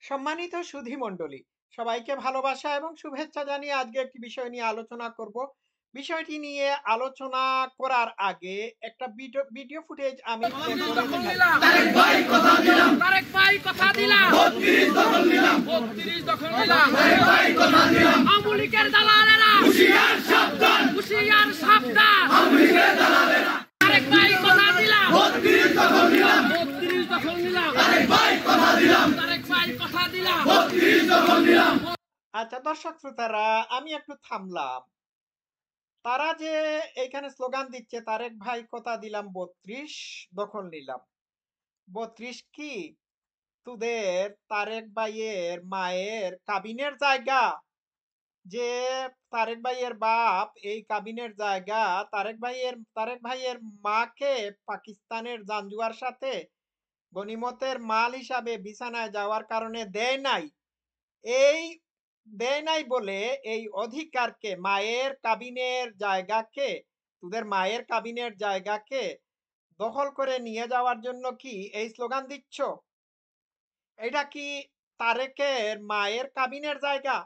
সম্মানিত সুধী মণ্ডলী, সবাইকে ভালোবাসা এবং শুভেচ্ছা জানিয়ে আজকে একটি বিষয় নিয়ে আলোচনা করব। বিষয়টি নিয়ে আলোচনা করার আগে একটা ভিডিও ভিডিও ফুটেজ আমি প্লে করে দেখাচ্ছি। তারেক ভাই কথা দিলাম, তারেক ভাই কথা দিলাম, 32 দখল নিলাম, 32 দখল নিলাম, তারেক ভাই কথা দিলাম। আওয়ামী লীগের দালালেরা হুঁশিয়ার সাবধান, হুঁশিয়ার সাবধান, আওয়ামী লীগের দালালেরা। তারেক ভাই কথা দিলাম, 32 দখল নিলাম, 32 দখল নিলাম, তারেক ভাই কথা দিলাম, তারেক ভাই কথা দিলাম, 32 দখল নিলাম। আচ্ছা দর্শক শ্রোতারা, আমি একটু থামলাম। তারা যে এইখানে স্লোগান দিচ্ছে তারেক ভাই কথা দিলাম 32 দখল নিলাম। 32 কি তোদের তারেক ভাইয়ের মায়ের কাবিনের জায়গা? যে তারেক ভাইয়ের বাপ এই কাবিনের জায়গা তারেক ভাইয়ের মাকে পাকিস্তানের জাঞ্জুয়ার সাথে গনিমতের মাল হিসাবে বিছানায় যাওয়ার কারণে দেয় নাই। এই দেয় নাই বলে এই অধিকারকে মায়ের কাবিনের জায়গাকে তোদের মায়ের কাবিনের জায়গাকে দখল করে নিয়ে যাওয়ার জন্য কি এই স্লোগান দিচ্ছ? এটা কি তারেকের মায়ের কাবিনের জায়গা?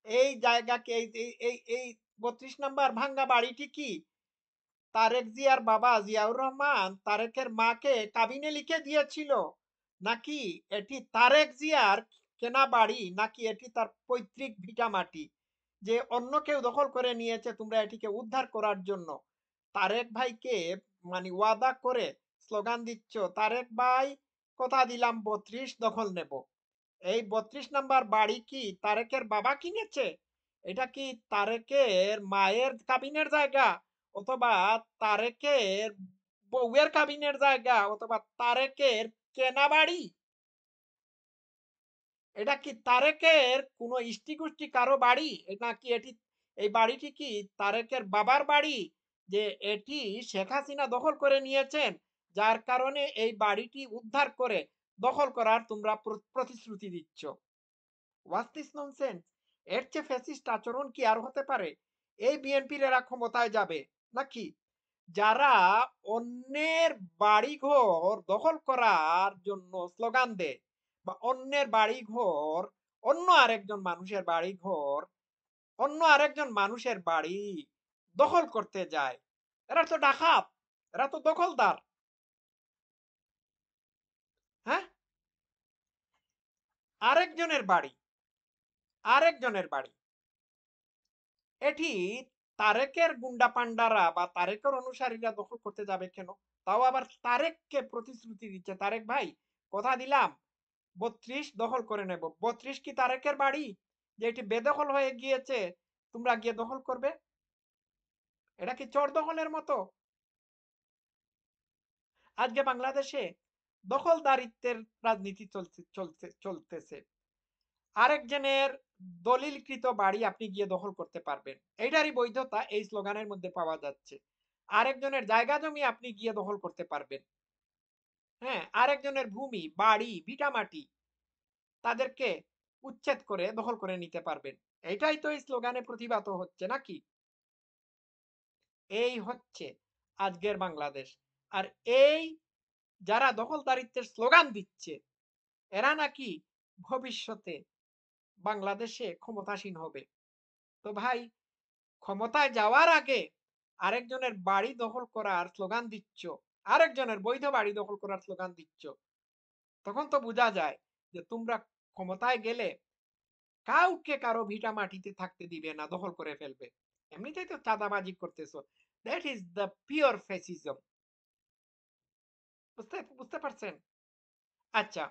এই জায়গাকে এই এই এই এই ৩২ নাম্বার ভাঙ্গা বাড়িটি কি তারেক জিয়ার বাবা জিয়াউর রহমান তারেকের মাকে কাবিনে লিখে দিয়েছিল, নাকি এটি তারেক জিয়ার কেনা বাড়ি, নাকি এটি তার পৈতৃক ভিটা মাটি যে অন্য কেউ দখল করে নিয়েছে? তোমরা এটিকে উদ্ধার করার জন্য তারেক ভাইকে মানে ওয়াদা করে স্লোগান দিচ্ছ তারেক ভাই কথা দিলাম ৩২ দখল নেব। এই ৩২ নাম্বার বাড়ি কি তারেকের বাবা কিনেছে? এটা কি তারেকের মায়ের কাবিনের জায়গা, অথবা তারেকের বউয়ের কাবিনের জায়গা, অথবা তারেকের কেনা বাড়ি? এটা কি তারেকের কোনো ইষ্টিগুষ্টি কারো বাড়ি, নাকি এটি এই বাড়িটি কি তারেকের বাবার বাড়ি যে এটি শেখ হাসিনা দখল করে নিয়েছেন, যার কারণে এই বাড়িটি উদ্ধার করে দখল করার তোমরা প্রতিশ্রুতি দিচ্ছ? What this nonsense? এর চেয়ে ফ্যাসিস্ট আচরণ কি আর হতে পারে? এই বিএনপির এরা ক্ষমতায় যাবে নাকি? যারা অন্যের বাড়িঘর দখল করার জন্য স্লোগান দেয়, বা অন্যের বাড়িঘর অন্য আরেকজন মানুষের বাড়িঘর অন্য আরেকজন মানুষের বাড়ি দখল করতে যায়, এরা তো ডাকাত, এরা তো দখলদার। হ্যাঁ, আরেকজনের বাড়ি আরেকজনের বাড়ি এটি তারেকের গুন্ডা পান্ডারা বা তারেকের অনুসারীরা দখল করতে যাবে কেন? তাও আবার তারেককে প্রতিশ্রুতি দিচ্ছে তারেক ভাই কথা দিলাম ৩২ দখল করে নেব। ৩২ কি তারেকের বাড়ি যে এটি বেদখল হয়ে গিয়েছে, তোমরা গিয়ে দখল করবে? এটা কি চোর দখলের মতো? আজকে বাংলাদেশে দখলদারিত্বের রাজনীতি চলতেছে। আরেকজনের দলিলকৃত বাড়ি আপনি গিয়ে দখল করতে পারবেন, এইটারই বৈধতা এই স্লোগানের মধ্যে পাওয়া যাচ্ছে। আরেকজনের জায়গা জমি আপনি গিয়ে দখল করতে পারবেন। হ্যাঁ, আরেকজনের ভূমি বাড়ি ভিটামাটি তাদেরকে উচ্ছেদ করে দখল করে নিতে পারবেন। এটাই তো এই স্লোগানে প্রতিবাদ হচ্ছে নাকি? এই হচ্ছে আজকের বাংলাদেশ। আর এই যারা দখলদারিত্বের স্লোগান দিচ্ছে এরা নাকি ভবিষ্যতে বাংলাদেশে ক্ষমতাসীন হবে। তো ভাই, ক্ষমতায় যাওয়ার আগে আরেকজনের বাড়ি দখল করার স্লোগান দিচ্ছ, আরেকজনের বৈধ বাড়ি দখল করার স্লোগান দিচ্ছ, তখন তো বোঝা যায় যে তোমরা ক্ষমতায় গেলে কাউকে কারো ভিটা মাটিতে থাকতে দিবে না, দখল করে ফেলবে। এমনিতেই তো চাঁদাবাজি করতেছো। That is the pure fascism. বুঝতে বুঝতে পারছেন? আচ্ছা,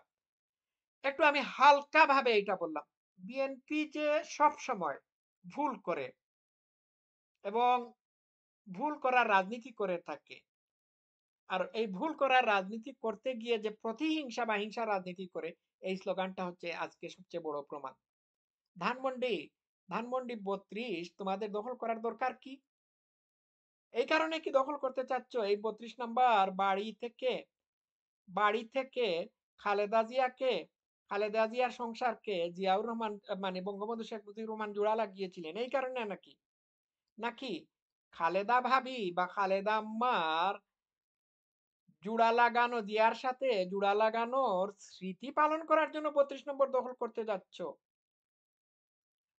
একটু আমি হালকা ভাবে এটা বললাম। বিএনপি যে সব সময় ভুল করে এবং ভুল করার রাজনীতি করে থাকে, আর এই ভুল করার রাজনীতি করতে গিয়ে যে প্রতিহিংসা বা হিংসা রাজনীতি করে, এই স্লোগানটা হচ্ছে আজকে সবচেয়ে বড় প্রমাণ। ধানমন্ডি ধানমন্ডি ৩২ তোমাদের দখল করার দরকার কি? এই কারণে কি দখল করতে চাচ্ছ এই ৩২ নাম্বার বাড়ি থেকে খালেদা জিয়ার সংসারকে জিয়াউর রহমান মানে বঙ্গবন্ধু শেখ মুজিবুর রহমান জোড়া লাগিয়েছিলেন, এই কারণে নাকি? নাকি খালেদা ভাবি বা খালেদা আম্মার জুড়া লাগানো দিয়ার সাথে জুড়া লাগানোর স্মৃতি পালন করার জন্য ৩২ নম্বর দখল করতে যাচ্ছ।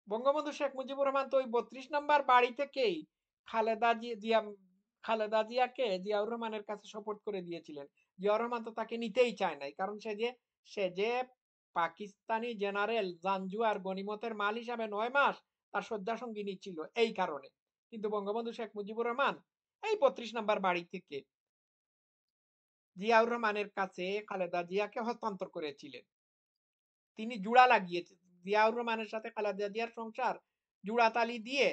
বঙ্গবন্ধু শেখ মুজিবুর রহমান তো ওই ৩২ নম্বর বাড়ি থেকেই খালেদা জিয়া খালেদা জিয়াকে জিয়াউর রহমানের কাছে সোপর্দ করে দিয়েছিলেন। জিয়াউর রহমান তো তাকে নিতেই চায় নাই। কারণ সে যে পাকিস্তানি জেনারেল জাঞ্জুয়ার গনিমতের মাল হিসাবে ৯ মাস তার শয্যাসঙ্গিনী ছিল এই কারণে। কিন্তু বঙ্গবন্ধু শেখ মুজিবুর রহমান এই ৩২ নম্বর বাড়ি থেকে জিয়াউর রহমানের কাছে খালেদা জিয়াকে হস্তান্তর করেছিলেন। তিনি জুড়া লাগিয়েছেন। জিয়াউর রহমানের সাথে খালেদা জিয়ার সংসার জুড়াতালি দিয়ে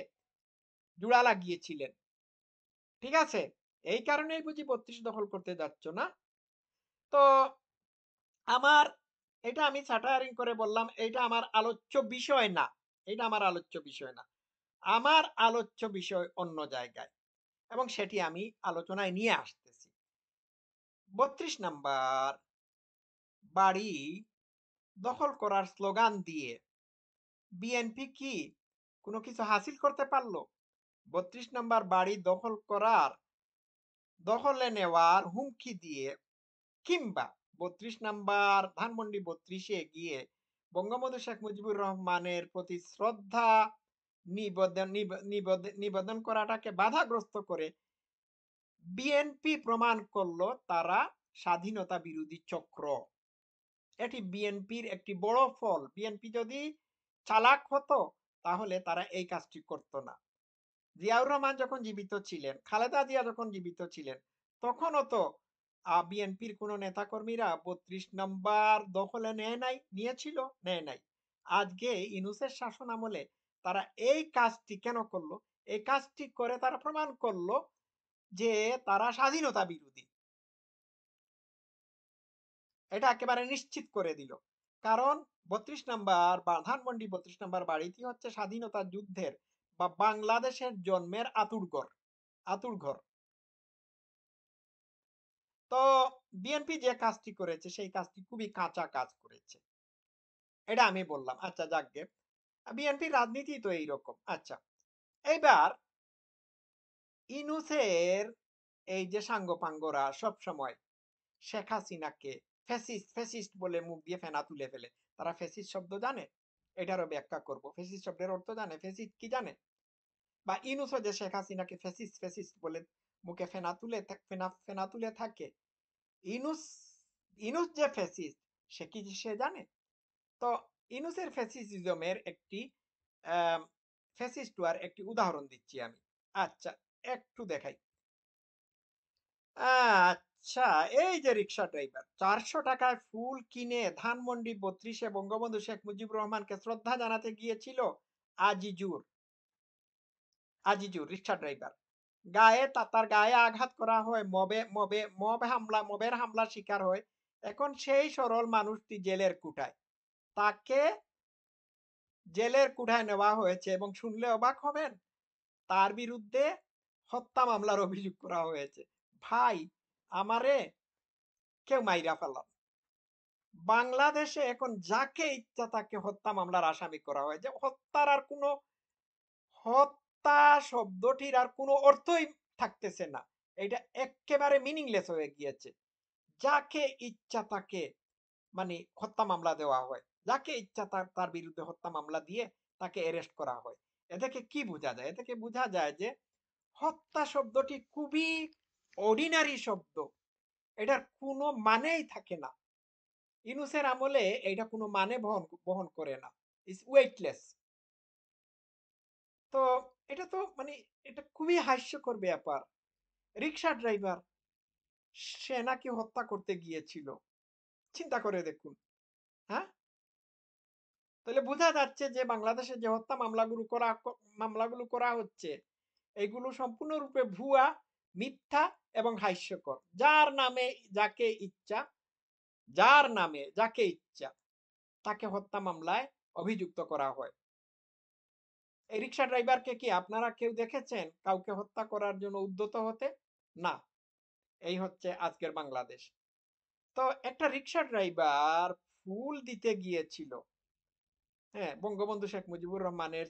জুড়া লাগিয়েছিলেন। ঠিক আছে? এই কারণেই বুঝি ৩২ দখল করতে যাচ্ছ না? তো আমার এটা আমি স্যাটারিং করে বললাম, এইটা আমার আলোচ্য বিষয় না। এটা আমার আলোচ্য বিষয় না। আমার আলোচ্য বিষয় অন্য জায়গায় এবং সেটি আমি আলোচনায় নিয়ে আসতেছি। ৩২ নাম্বার বাড়ি দখল করার স্লোগান দিয়ে বিএনপি কি কোনো কিছু হাসিল করতে পারল? ৩২ নাম্বার বাড়ি দখলে নেওয়ার হুমকি দিয়ে কিংবা ৩২ নাম্বার ধানমন্ডি ৩২ এ গিয়ে বঙ্গবন্ধু শেখ মুজিবুর রহমানের প্রতি শ্রদ্ধা নিবেদন করাটাকে বাধাগ্রস্ত করে বিএনপি প্রমাণ করলো তারা স্বাধীনতা বিরোধী চক্র। এটি বিএনপির একটি বড় ফল। বিএনপি যদি চালাক হতো তাহলে তারা এই কাজটি করত না। জিয়াউর রহমান যখন জীবিত ছিলেন, খালেদা জিয়া যখন জীবিত ছিলেন, তখনও তো বিএনপির কোন নেতাকর্মীরা ৩২ নাম্বার দখলে নিয়েছিল? নেয় নাই। আজকে ইউনূসের শাসন আমলে তারা এই কাজটি কেন করলো? এই কাজটি করে তারা প্রমাণ করলো যে তারা স্বাধীনতা বিরোধী। এটা একেবারে নিশ্চিত করে দিল। কারণ ৩২ নাম্বার ধানমন্ডি ৩২ নাম্বার বাড়িটি হচ্ছে স্বাধীনতা যুদ্ধের বা বাংলাদেশের জন্মের আঁতুড়ঘর। তো বিএনপি যে কাজটি করেছে সেই কাজটি খুবই কাঁচা কাজ করেছে। এটা আমি বললাম। আচ্ছা যাকগে। বিএনপির রাজনীতি তো এইরকম। আচ্ছা। এইবার ইউনূসের এই যে সাঙ্গপাঙ্গরা সবসময় শেখ হাসিনাকে ফ্যাসিস্ট বলে মুখ দিয়ে ফেনা তুলে ফেলে। তারা ফ্যাসিস্ট শব্দ জানে? এটারও ব্যাখ্যা করব। ফ্যাসিস্ট শব্দের অর্থ জানে? ফ্যাসিস্ট কি জানে? বা ইউনূসও যে শেখ হাসিনাকে ফ্যাসিস্ট বলে মুখে ফেনা তুলে থাকে। ইউনূস ইউনূস যে ফ্যাসিস্ট সে কি সে জানে? তো ইউনূসের ফ্যাসিজমের একটি ফ্যাসিস্ট হওয়ার একটি উদাহরণ দিচ্ছি আমি। আচ্ছা একটু দেখাই। আচ্ছা এই যে রিক্সা ড্রাইভার ৪০০ টাকায় ফুল কিনে ধানমন্ডি ৩২ এ বঙ্গবন্ধু শেখ মুজিবুর রহমানকে শ্রদ্ধা জানাতে গিয়েছিল আজিজুর আজিজুর রিক্সা ড্রাইভার। তার গায়ে আঘাত করা হয়, মবের হামলার শিকার হয়। এখন সেই সরল মানুষটি জেলের কুঠায়। তাকে জেলের কুঠায় নেওয়া হয়েছে এবং শুনলে অবাক হবেন তার বিরুদ্ধে হত্যা মামলার অভিযোগ করা হয়েছে। ভাই আমারে কেউ মাইরা ফেলান। বাংলাদেশে এখন যাকে ইচ্ছা তাকে হত্যা মামলার আসামি করা হয়। যে হত্যা শব্দটির আর কোনো অর্থই থাকতেছে না। এটা এক্কেবারে মিনিংলেস হয়ে গিয়েছে। যাকে ইচ্ছা তাকে মানে হত্যা মামলা দেওয়া হয়। যাকে ইচ্ছা তার বিরুদ্ধে হত্যা মামলা দিয়ে তাকে অ্যারেস্ট করা হয়। এ থেকে কি বোঝা যায়? এ থেকে বোঝা যায় যে হত্যা শব্দটি খুবই অর্ডিনারি শব্দ। এটার কোনো মানেই থাকে না। ইউনূসের আমলে এইটা কোনো মানে বহন করে না। It's weightless. তো এটা তো মানে এটা খুবই হাস্যকর ব্যাপার। রিক্সা ড্রাইভার সে নাকি হত্যা করতে গিয়েছিল। চিন্তা করে দেখুন। হ্যাঁ? তাহলে বোঝা যাচ্ছে যে বাংলাদেশে যে হত্যা মামলাগুলো করা হচ্ছে এগুলো সম্পূর্ণরূপে ভুয়া, মিথ্যা এবং হাস্যকর। যার নামে যাকে ইচ্ছা তাকে হত্যা মামলায় অভিযুক্ত করা হয়। এই রিক্সা ড্রাইভারকে কি আপনারা কেউ দেখেছেন কাউকে হত্যা করার জন্য উদ্যত হতে? না। এই হচ্ছে আজকের বাংলাদেশ। তো একটা রিক্সা ড্রাইভার ফুল দিতে গিয়েছিল হ্যাঁ বঙ্গবন্ধু শেখ মুজিবুর রহমানের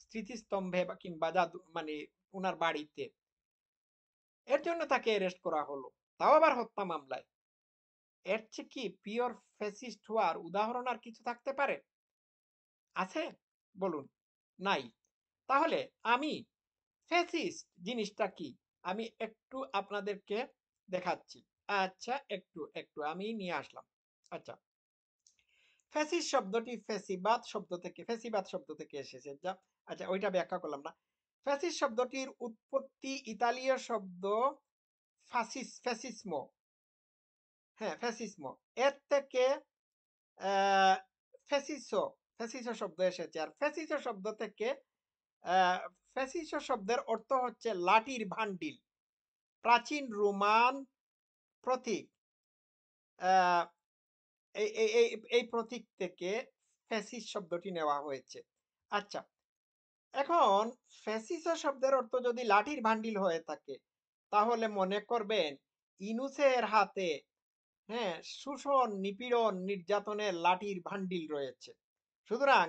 স্মৃতিস্তম্ভে বা কিংবা জাদু মানে উনার বাড়িতে। এর জন্য তাকে অ্যারেস্ট করা হলো। তাও আবার হত্যা মামলায়। এর চেয়ে কি পিওর ফ্যাসিস্ট হওয়ার উদাহরণ আর কিছু থাকতে পারে? আছে? বলুন। নাই। তাহলে আমি ফ্যাসিস্ট জিনিসটা কি? আমি একটু আপনাদেরকে দেখাচ্ছি। আচ্ছা, একটু আমি নিয়ে আসলাম। আচ্ছা, ফ্যাসিস্ট শব্দটি ফ্যাসিবাদ শব্দ থেকে এসেছে। আচ্ছা, ওইটা ব্যাখ্যা করলাম না। ফ্যাসিস্ট শব্দটির উৎপত্তি ইতালীয় শব্দ ফ্যাসিসমো। হ্যাঁ, ফ্যাসিসমো। এর থেকে অ্যা ফ্যাসিসো শব্দ এসেছে। আর ফ্যাসিসো শব্দ থেকে অ্যা ফ্যাসিসো শব্দের অর্থ হচ্ছে লাঠির ভান্ডিল। প্রাচীন রোমান প্রতীক। অ্যা এই এই এই এই প্রতীক থেকে ফ্যাসিস্ট শব্দটি নেওয়া হয়েছে। আচ্ছা, এখন ফ্যাসিসো শব্দের অর্থ যদি লাঠির ভান্ডিল হয়ে থাকে, তাহলে মনে করবেন ইনুসের হাতে, হ্যাঁ, শোষণ, নিপীড়ন, নির্যাতনের লাঠির ভান্ডিল রয়েছে। সুতরাং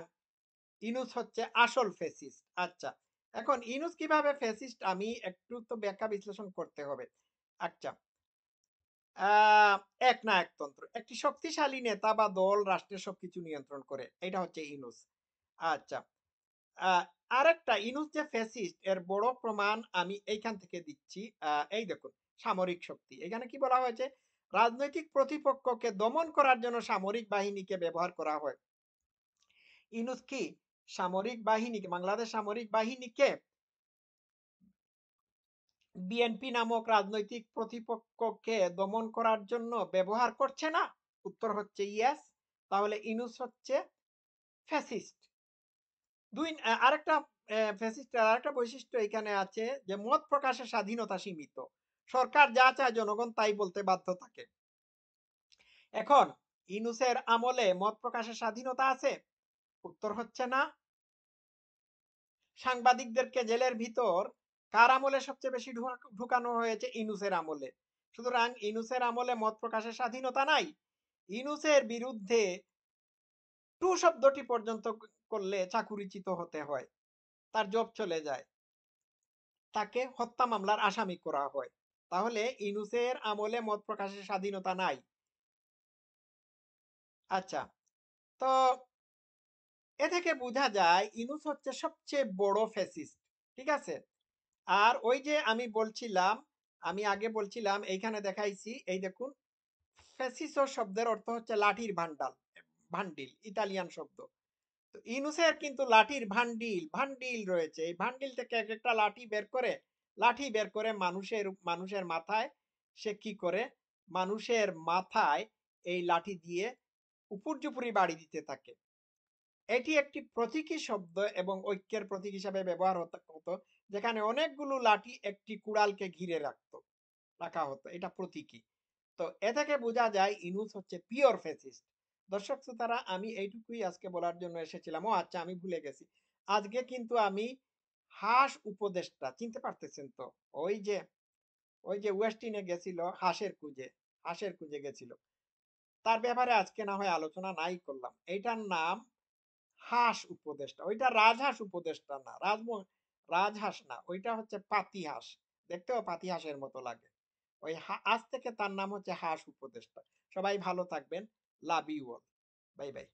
ইনুস হচ্ছে আসল ফ্যাসিস্ট। আচ্ছা, এখন ইনুস কিভাবে ফ্যাসিস্ট আমি একটু তো ব্যাখ্যা বিশ্লেষণ করতে হবে। আচ্ছা, আ একনায়কতন্ত্র। একটি শক্তিশালী নেতা বা দল রাষ্ট্রের সবকিছু নিয়ন্ত্রণ করে। এটা হচ্ছে ইনুস। আচ্ছা, আ আরেকটা ইনুস যে ফ্যাসিস্ট এর বড় প্রমাণ আমি এইখান থেকে দিচ্ছি। এই দেখুন, সামরিক শক্তি। এখানে কি বলা হয়েছে? রাজনৈতিক প্রতিপক্ষকে দমন করার জন্য সামরিক বাহিনীকে ব্যবহার করা হয়। ইনুস কি সামরিক বাহিনীকে, বাংলাদেশ সামরিক বাহিনীকে বিএনপি নামক রাজনৈতিক প্রতিপক্ষকে দমন করার জন্য ব্যবহার করছে না? উত্তর হচ্ছে ইয়েস। তাহলে ইনুস হচ্ছে ফ্যাসিস্ট। আরেকটা ফ্যাসিস্টের আরেকটা বৈশিষ্ট্য এখানে আছে যে মত প্রকাশের স্বাধীনতা সীমিত। সরকার যা চায় জনগণ তাই বলতে বাধ্য থাকে। এখন ইনুসের আমলে মত প্রকাশের স্বাধীনতা আছে? উত্তর হচ্ছে না। সাংবাদিকদেরকে জেলের ভিতর কার আমলে সবচেয়ে বেশি ঢুকানো হয়েছে? ইনুসের আমলে। সুতরাং ইনুসের আমলে মত প্রকাশের স্বাধীনতা নাই। ইনুসের বিরুদ্ধে টু শব্দটি পর্যন্ত করলে চাকুরিচ্যুত হতে হয়, তার জব চলে যায়, তাকে হত্যা মামলার আসামি করা হয়। তাহলে ইনুসের আমলে মত প্রকাশের স্বাধীনতা নাই। আচ্ছা, তো এ থেকে বোঝা যায় ইনুস হচ্ছে সবচেয়ে বড় ফ্যাসিস্ট। ঠিক আছে? আর ওই যে আমি আগে বলছিলাম এইখানে দেখাইছি, এই দেখুন, ফ্যাসিসো শব্দের অর্থ হচ্ছে লাঠির ভান্ডিল, ইতালিয়ান শব্দ। তো ইনুসের কিন্তু লাঠির ভান্ডিল রয়েছে। এই ভান্ডিল থেকে একেকটা লাঠি বের করে মানুষের মাথায় সে কি করে? মানুষের মাথায় এই লাঠি দিয়ে উপর্যুপরি বাড়ি দিতে থাকে। এটি একটি প্রতীকী শব্দ এবং ঐক্যের প্রতীক হিসাবে ব্যবহার হতো, যেখানে অনেকগুলো লাঠি একটি কুড়ালকে ঘিরে রাখা হতো। এটা প্রতীকী। তো এ থেকে বোঝা যায় ইনুস হচ্ছে পিওর ফ্যাসিস্ট। দর্শক শ্রোতারা, আমি এইটুকুই আজকে বলার জন্য এসেছিলাম। ও আচ্ছা, আমি ভুলে গেছি। আজকে কিন্তু আমি হাঁস উপদেষ্টা চিনতে পারতেছেন তো? ওই যে ওয়েস্টিনে গেছিল হাঁসের কুঁজে গেছিল। তার ব্যাপারে আজকে না হয় আলোচনা নাই করলাম। এইটার নাম হাঁস উপদেষ্টা। ওইটা রাজহাঁস উপদেষ্টা না। রাজহাঁস না। ওইটা হচ্ছে পাতিহাঁস। দেখতেও পাতিহাঁসের মতো লাগে। আজ থেকে তার নাম হচ্ছে হাঁস উপদেষ্টা। সবাই ভালো থাকবেন। Love you all. Bye by.